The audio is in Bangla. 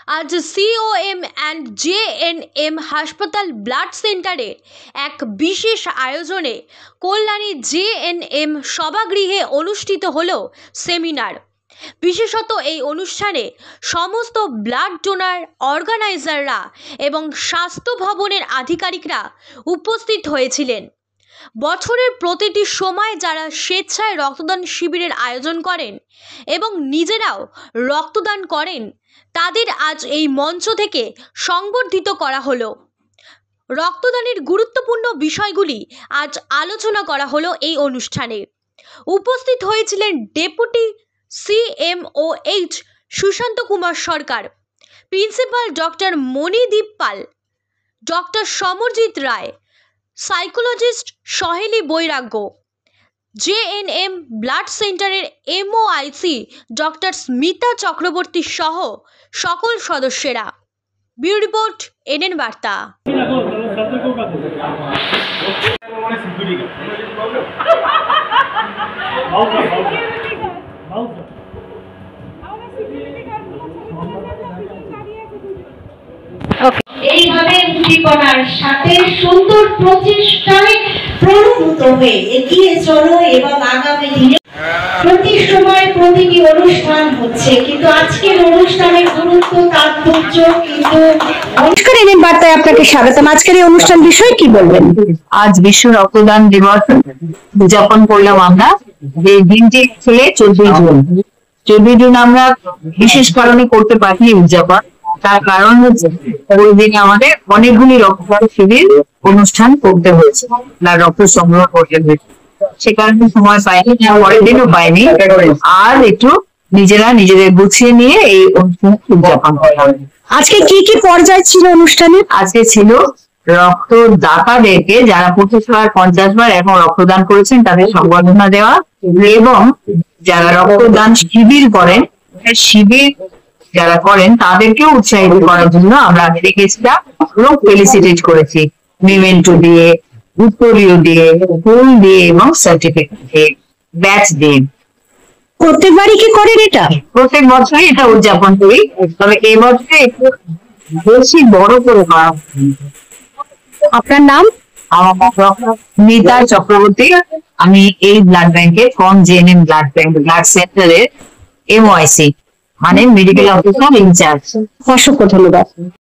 আজ সিওএম অ্যান্ড জেএনএম হাসপাতাল ব্লাড সেন্টারে এক বিশেষ আয়োজনে কল্যাণী জেএনএম সভাগৃহে অনুষ্ঠিত হলো সেমিনার। বিশেষত এই অনুষ্ঠানে সমস্ত ব্লাড ডোনার অর্গানাইজাররা এবং স্বাস্থ্য ভবনের আধিকারিকরা উপস্থিত হয়েছিলেন। বছরের প্রতিটি সময় যারা স্বেচ্ছায় রক্তদান শিবিরের আয়োজন করেন এবং নিজেরাও রক্তদান করেন, তাদের আজ এই মঞ্চ থেকে সংবর্ধিত করা হলো। রক্তদানের গুরুত্বপূর্ণ বিষয়গুলি আজ আলোচনা করা হলো এই অনুষ্ঠানে। উপস্থিত হয়েছিলেন ডেপুটি সিএমওএইচ সুশান্ত কুমার সরকার, প্রিন্সিপাল ডক্টর মণিদীপ পাল, ডক্টর সমরজিৎ রায়, সাইকোলজিস্ট সহেলি বৈরাগ্য, জেএনএম ব্লাড সেন্টারের এমওআইসি ডক্টর স্মিতা চক্রবর্তী সহ সকল সদস্যরা। ব্যুরো রিপোর্ট, এনএন বার্তা। এইভাবে উদ্দীপনার সাথে সুন্দর প্রচেষ্টায় প্রণত হয়ে এগিয়ে চলো এবং আগামী দিনে প্রতি সময় প্রতিটি অনুষ্ঠান হচ্ছে, কিন্তু আজকের অনুষ্ঠানের গুরুত্ব তাৎপর্য কিন্তু। নমস্কার, এনএন বার্তায় আপনাকে স্বাগতম। আজকের এই অনুষ্ঠান বিষয়ে কি বলবেন? আজ বিশ্ব রক্তদান দিবস উদযাপন করলাম আমরা। এই দিনটি ছেলে 14 জুন আমরা বিশেষ কারণে করতে পারি উদযাপন। তার কারণ হচ্ছে ওই দিনে আমাদের অনেকগুলি রক্তদান শিবির অনুষ্ঠান করতে হয়েছে, রক্ত সংগ্রহ করতে হয়েছে। সে কারণে সময় পাইনি, পরের দিনও পাইনি। আর একটু নিজেদের গুছিয়ে নিয়ে এই অনুষ্ঠান উদযাপন করলাম। আজকে কি কি পর্যায় ছিল অনুষ্ঠানে? আজকে ছিল রক্তদাতাদেরকে, যারা 25 বার 50 বার এখন রক্তদান করেছেন, তাদের সংবর্ধনা দেওয়া, এবং যারা রক্তদান শিবির যারা করেন তাদেরকেও উৎসাহিত করার জন্য আমরা গেছিলাম এবং ফেলিসিটেট করেছি মেমেন্টো দিয়ে, উত্তরীয় দিয়ে, ফুল দিয়ে এবং সার্টিফিকেট দিয়ে, ব্যাচ দিয়ে। প্রত্যেকবারই কি করেন এটা? প্রত্যেক বছরই এটা উদযাপন করি, তবে এই বছরে একটু বেশি বড় করে করা। আপনার নাম? আমার নাম স্মিতা চক্রবর্তী। আমি এই ব্লাড ব্যাংকের জেএনএম ব্লাড সেন্টারের এমওআইসি মানে মেডিকেল অফিসার ইনচার্জ। অসংখ্য ধন্যবাদ।